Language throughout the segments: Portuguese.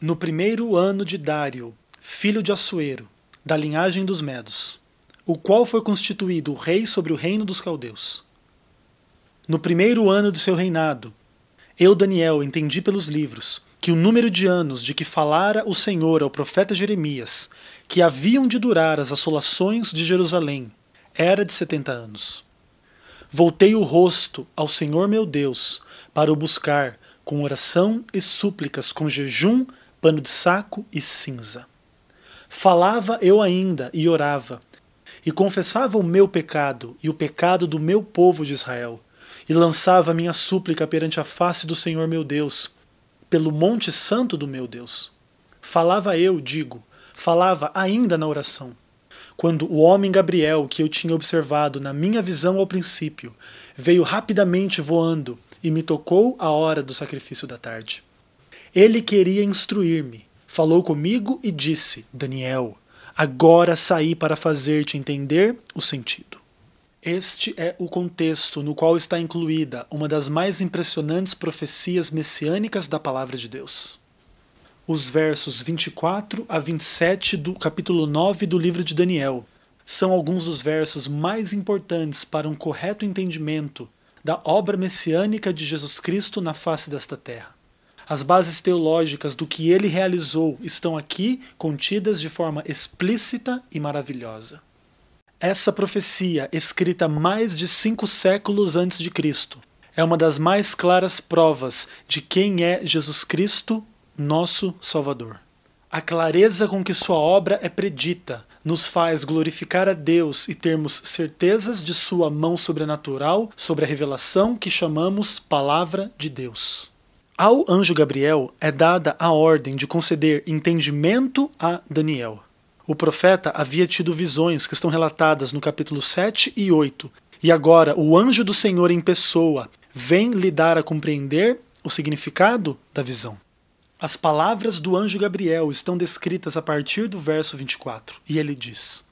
No primeiro ano de Dário, filho de Assuero, da linhagem dos Medos, o qual foi constituído rei sobre o reino dos caldeus. No primeiro ano de seu reinado, eu, Daniel, entendi pelos livros que o número de anos de que falara o Senhor ao profeta Jeremias, que haviam de durar as assolações de Jerusalém, era de 70 anos. Voltei o rosto ao Senhor meu Deus, para o buscar com oração e súplicas, com jejum, pano de saco e cinza. Falava eu ainda e orava, e confessava o meu pecado e o pecado do meu povo de Israel, e lançava minha súplica perante a face do Senhor meu Deus, pelo monte santo do meu Deus. Falava eu, falava ainda na oração, quando o homem Gabriel, que eu tinha observado na minha visão ao princípio, veio rapidamente voando e me tocou à hora do sacrifício da tarde. Ele queria instruir-me, falou comigo e disse: Daniel, agora saí para fazer-te entender o sentido. Este é o contexto no qual está incluída uma das mais impressionantes profecias messiânicas da palavra de Deus. Os versos 24 a 27 do capítulo 9 do livro de Daniel são alguns dos versos mais importantes para um correto entendimento da obra messiânica de Jesus Cristo na face desta terra. As bases teológicas do que ele realizou estão aqui contidas de forma explícita e maravilhosa. Essa profecia, escrita mais de 5 séculos antes de Cristo, é uma das mais claras provas de quem é Jesus Cristo, nosso Salvador. A clareza com que sua obra é predita nos faz glorificar a Deus e termos certezas de sua mão sobrenatural sobre a revelação que chamamos Palavra de Deus. Ao anjo Gabriel é dada a ordem de conceder entendimento a Daniel. O profeta havia tido visões que estão relatadas no capítulo 7 e 8, e agora o anjo do Senhor em pessoa vem lhe dar a compreender o significado da visão. As palavras do anjo Gabriel estão descritas a partir do verso 24, e ele diz: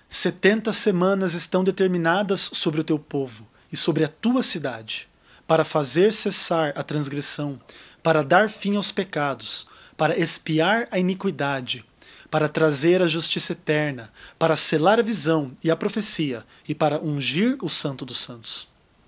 70 semanas estão determinadas sobre o teu povo e sobre a tua cidade, para fazer cessar a transgressão, para dar fim aos pecados, para expiar a iniquidade, para trazer a justiça eterna, para selar a visão e a profecia, e para ungir o Santo dos Santos.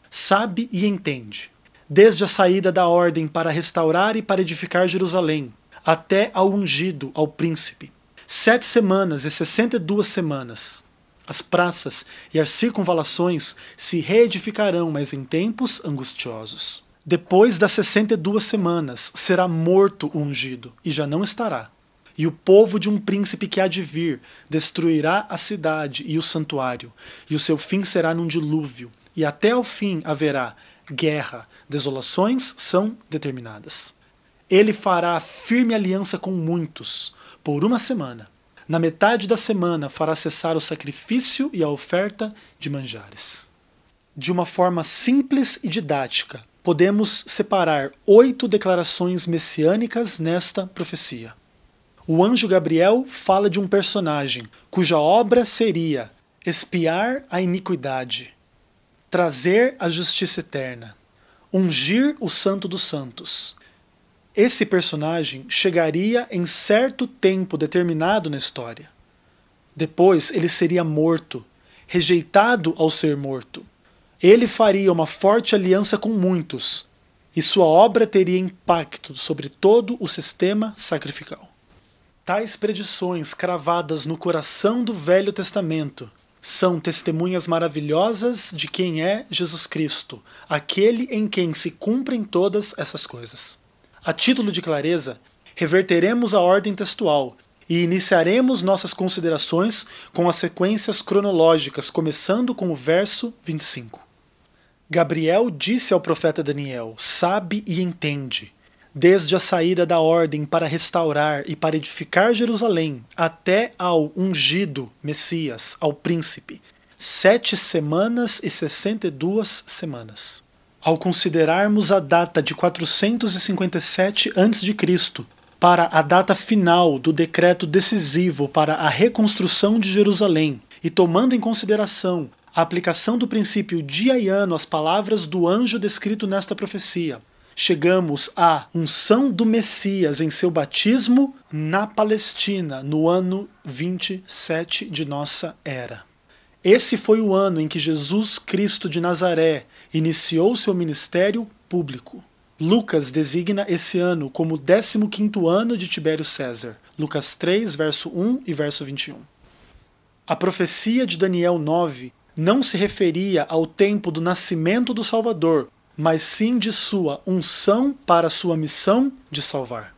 Sabe e entende, desde a saída da ordem para restaurar e para edificar Jerusalém, até ao ungido, ao príncipe. 7 semanas e 62 semanas. As praças e as circunvalações se reedificarão, mas em tempos angustiosos. Depois das 62 semanas, será morto o ungido, e já não estará. E o povo de um príncipe que há de vir destruirá a cidade e o santuário, e o seu fim será num dilúvio, e até ao fim haverá guerra, desolações são determinadas. Ele fará firme aliança com muitos, por 1 semana. Na metade da semana fará cessar o sacrifício e a oferta de manjares. De uma forma simples e didática, podemos separar 8 declarações messiânicas nesta profecia. O anjo Gabriel fala de um personagem cuja obra seria expiar a iniquidade, trazer a justiça eterna, ungir o Santo dos Santos. Esse personagem chegaria em certo tempo determinado na história. Depois ele seria morto, rejeitado ao ser morto. Ele faria uma forte aliança com muitos, e sua obra teria impacto sobre todo o sistema sacrificial. Tais predições cravadas no coração do Velho Testamento são testemunhas maravilhosas de quem é Jesus Cristo, aquele em quem se cumprem todas essas coisas. A título de clareza, reverteremos a ordem textual e iniciaremos nossas considerações com as sequências cronológicas, começando com o verso 25. Gabriel disse ao profeta Daniel: sabe e entende. Desde a saída da ordem para restaurar e para edificar Jerusalém, até ao ungido Messias, ao príncipe, 7 semanas e 62 semanas. Ao considerarmos a data de 457 a.C. para a data final do decreto decisivo para a reconstrução de Jerusalém, e tomando em consideração a aplicação do princípio dia e ano às palavras do anjo descrito nesta profecia, chegamos à unção do Messias em seu batismo na Palestina, no ano 27 de nossa era. Esse foi o ano em que Jesus Cristo de Nazaré iniciou seu ministério público. Lucas designa esse ano como o 15º ano de Tibério César. Lucas 3, verso 1 e verso 21. A profecia de Daniel 9 não se referia ao tempo do nascimento do Salvador, mas sim de sua unção para sua missão de salvar.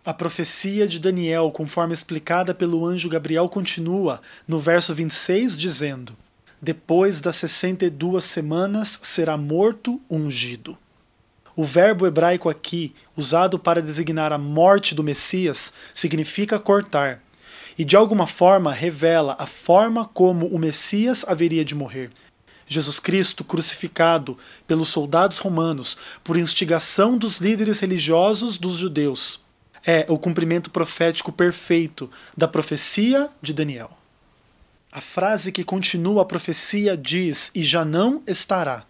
A profecia de Daniel, conforme explicada pelo anjo Gabriel, continua no verso 26, dizendo: depois das 62 semanas será morto o ungido. O verbo hebraico aqui, usado para designar a morte do Messias, significa cortar, e de alguma forma revela a forma como o Messias haveria de morrer. Jesus Cristo, crucificado pelos soldados romanos por instigação dos líderes religiosos dos judeus, é o cumprimento profético perfeito da profecia de Daniel. A frase que continua a profecia diz: e já não estará.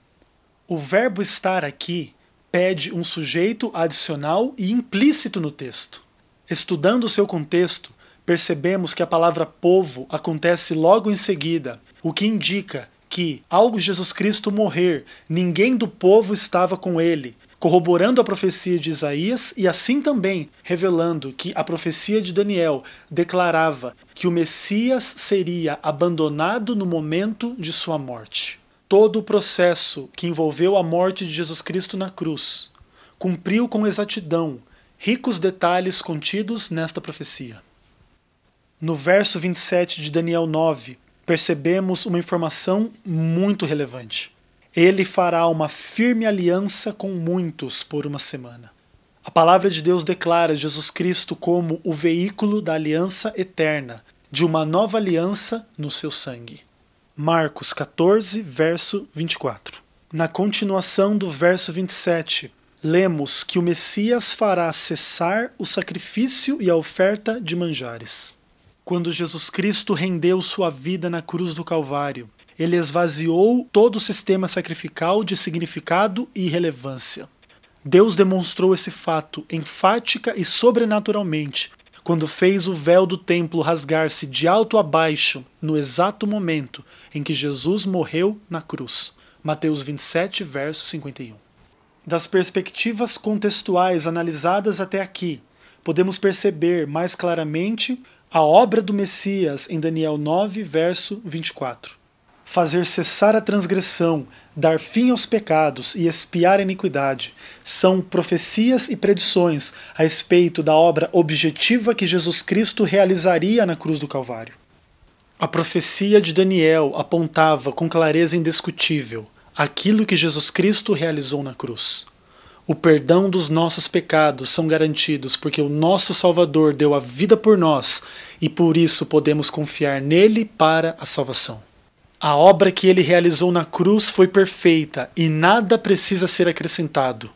O verbo estar aqui pede um sujeito adicional e implícito no texto. Estudando o seu contexto, percebemos que a palavra povo acontece logo em seguida, o que indica que, ao Jesus Cristo morrer, ninguém do povo estava com ele, corroborando a profecia de Isaías e assim também revelando que a profecia de Daniel declarava que o Messias seria abandonado no momento de sua morte. Todo o processo que envolveu a morte de Jesus Cristo na cruz cumpriu com exatidão ricos detalhes contidos nesta profecia. No verso 27 de Daniel 9, percebemos uma informação muito relevante. Ele fará uma firme aliança com muitos por uma semana. A palavra de Deus declara Jesus Cristo como o veículo da aliança eterna, de uma nova aliança no seu sangue. Marcos 14, verso 24. Na continuação do verso 27, lemos que o Messias fará cessar o sacrifício e a oferta de manjares. Quando Jesus Cristo rendeu sua vida na cruz do Calvário, ele esvaziou todo o sistema sacrificial de significado e relevância. Deus demonstrou esse fato enfática e sobrenaturalmente quando fez o véu do templo rasgar-se de alto a baixo no exato momento em que Jesus morreu na cruz. Mateus 27, verso 51. Das perspectivas contextuais analisadas até aqui, podemos perceber mais claramente a obra do Messias em Daniel 9, verso 24. Fazer cessar a transgressão, dar fim aos pecados e expiar a iniquidade são profecias e predições a respeito da obra objetiva que Jesus Cristo realizaria na cruz do Calvário. A profecia de Daniel apontava com clareza indiscutível aquilo que Jesus Cristo realizou na cruz. O perdão dos nossos pecados são garantidos porque o nosso Salvador deu a vida por nós e por isso podemos confiar nele para a salvação. A obra que ele realizou na cruz foi perfeita e nada precisa ser acrescentado.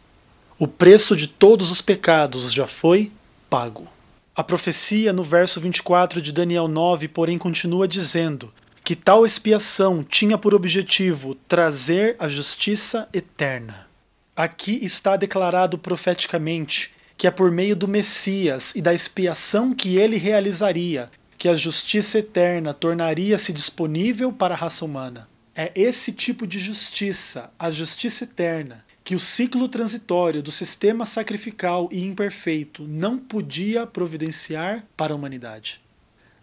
O preço de todos os pecados já foi pago. A profecia no verso 24 de Daniel 9, porém, continua dizendo que tal expiação tinha por objetivo trazer a justiça eterna. Aqui está declarado profeticamente que é por meio do Messias e da expiação que ele realizaria que a justiça eterna tornaria-se disponível para a raça humana. É esse tipo de justiça, a justiça eterna, que o ciclo transitório do sistema sacrificial e imperfeito não podia providenciar para a humanidade.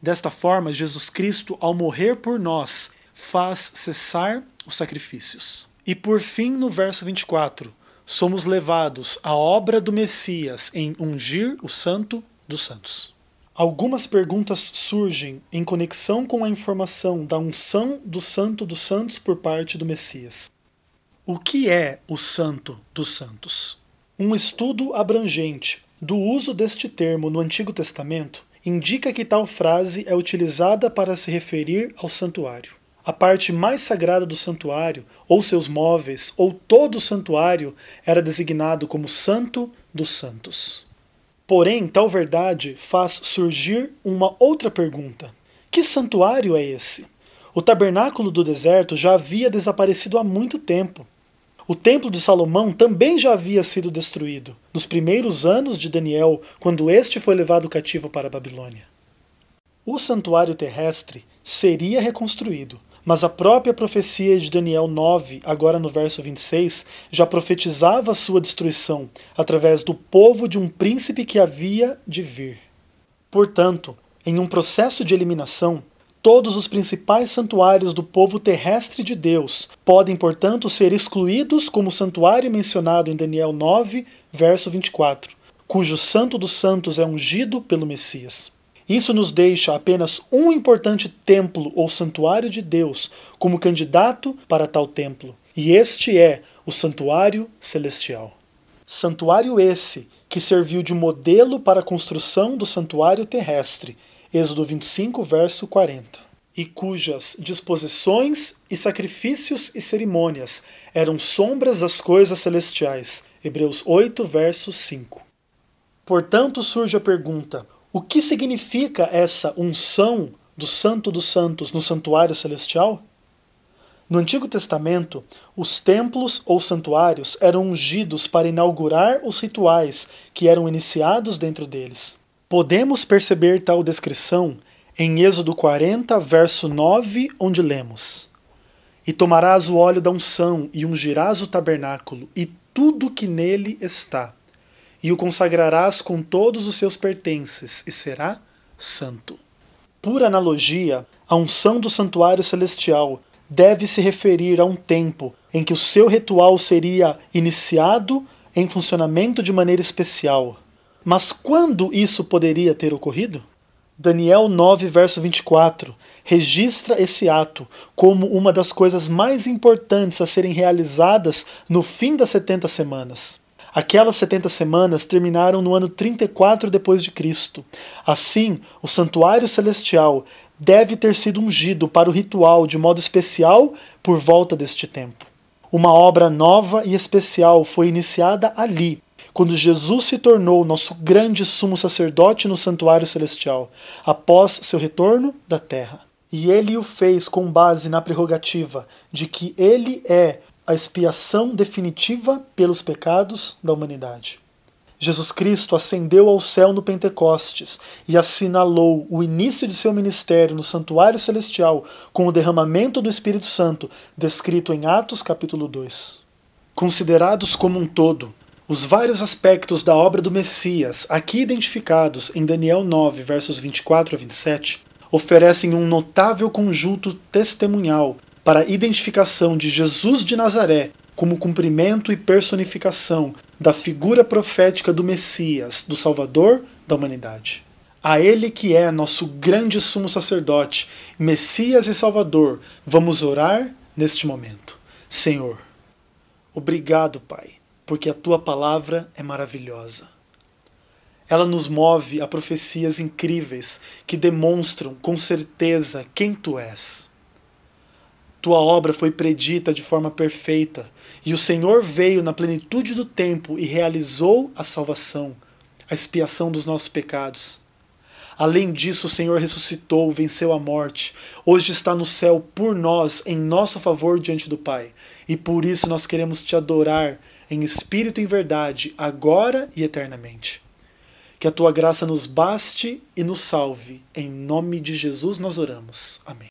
Desta forma, Jesus Cristo, ao morrer por nós, faz cessar os sacrifícios. E por fim, no verso 24, somos levados à obra do Messias em ungir o Santo dos Santos. Algumas perguntas surgem em conexão com a informação da unção do Santo dos Santos por parte do Messias. O que é o Santo dos Santos? Um estudo abrangente do uso deste termo no Antigo Testamento indica que tal frase é utilizada para se referir ao santuário. A parte mais sagrada do santuário, ou seus móveis, ou todo o santuário, era designado como Santo dos Santos. Porém, tal verdade faz surgir uma outra pergunta. Que santuário é esse? O tabernáculo do deserto já havia desaparecido há muito tempo. O templo de Salomão também já havia sido destruído, nos primeiros anos de Daniel, quando este foi levado cativo para a Babilônia. O santuário terrestre seria reconstruído, mas a própria profecia de Daniel 9, agora no verso 26, já profetizava sua destruição, através do povo de um príncipe que havia de vir. Portanto, em um processo de eliminação, todos os principais santuários do povo terrestre de Deus podem, portanto, ser excluídos como o santuário mencionado em Daniel 9, verso 24, cujo Santo dos Santos é ungido pelo Messias. Isso nos deixa apenas um importante templo ou santuário de Deus como candidato para tal templo, e este é o Santuário Celestial. Santuário esse que serviu de modelo para a construção do santuário terrestre, Êxodo 25, verso 40, e cujas disposições e sacrifícios e cerimônias eram sombras das coisas celestiais, Hebreus 8, verso 5. Portanto, surge a pergunta: o que significa essa unção do Santo dos Santos no santuário celestial? No Antigo Testamento, os templos ou santuários eram ungidos para inaugurar os rituais que eram iniciados dentro deles. Podemos perceber tal descrição em Êxodo 40, verso 9, onde lemos: E tomarás o óleo da unção e ungirás o tabernáculo e tudo que nele está, e o consagrarás com todos os seus pertences, e será santo. Por analogia, a unção do santuário celestial deve se referir a um tempo em que o seu ritual seria iniciado em funcionamento de maneira especial. Mas quando isso poderia ter ocorrido? Daniel 9, verso 24, registra esse ato como uma das coisas mais importantes a serem realizadas no fim das 70 semanas. Aquelas 70 semanas terminaram no ano 34 depois de Cristo. Assim, o santuário celestial deve ter sido ungido para o ritual de modo especial por volta deste tempo. Uma obra nova e especial foi iniciada ali, quando Jesus se tornou nosso grande sumo sacerdote no santuário celestial, após seu retorno da terra. E ele o fez com base na prerrogativa de que ele é a expiação definitiva pelos pecados da humanidade. Jesus Cristo ascendeu ao céu no Pentecostes e assinalou o início de seu ministério no santuário celestial com o derramamento do Espírito Santo, descrito em Atos capítulo 2. Considerados como um todo, os vários aspectos da obra do Messias, aqui identificados em Daniel 9, versos 24 a 27, oferecem um notável conjunto testemunhal para a identificação de Jesus de Nazaré como cumprimento e personificação da figura profética do Messias, do Salvador da humanidade. A ele que é nosso grande sumo sacerdote, Messias e Salvador, vamos orar neste momento. Senhor, obrigado, Pai, porque a tua palavra é maravilhosa. Ela nos move a profecias incríveis que demonstram com certeza quem tu és. Tua obra foi predita de forma perfeita, e o Senhor veio na plenitude do tempo e realizou a salvação, a expiação dos nossos pecados. Além disso, o Senhor ressuscitou, venceu a morte, hoje está no céu por nós, em nosso favor diante do Pai. E por isso nós queremos te adorar em espírito e em verdade, agora e eternamente. Que a tua graça nos baste e nos salve. Em nome de Jesus nós oramos. Amém.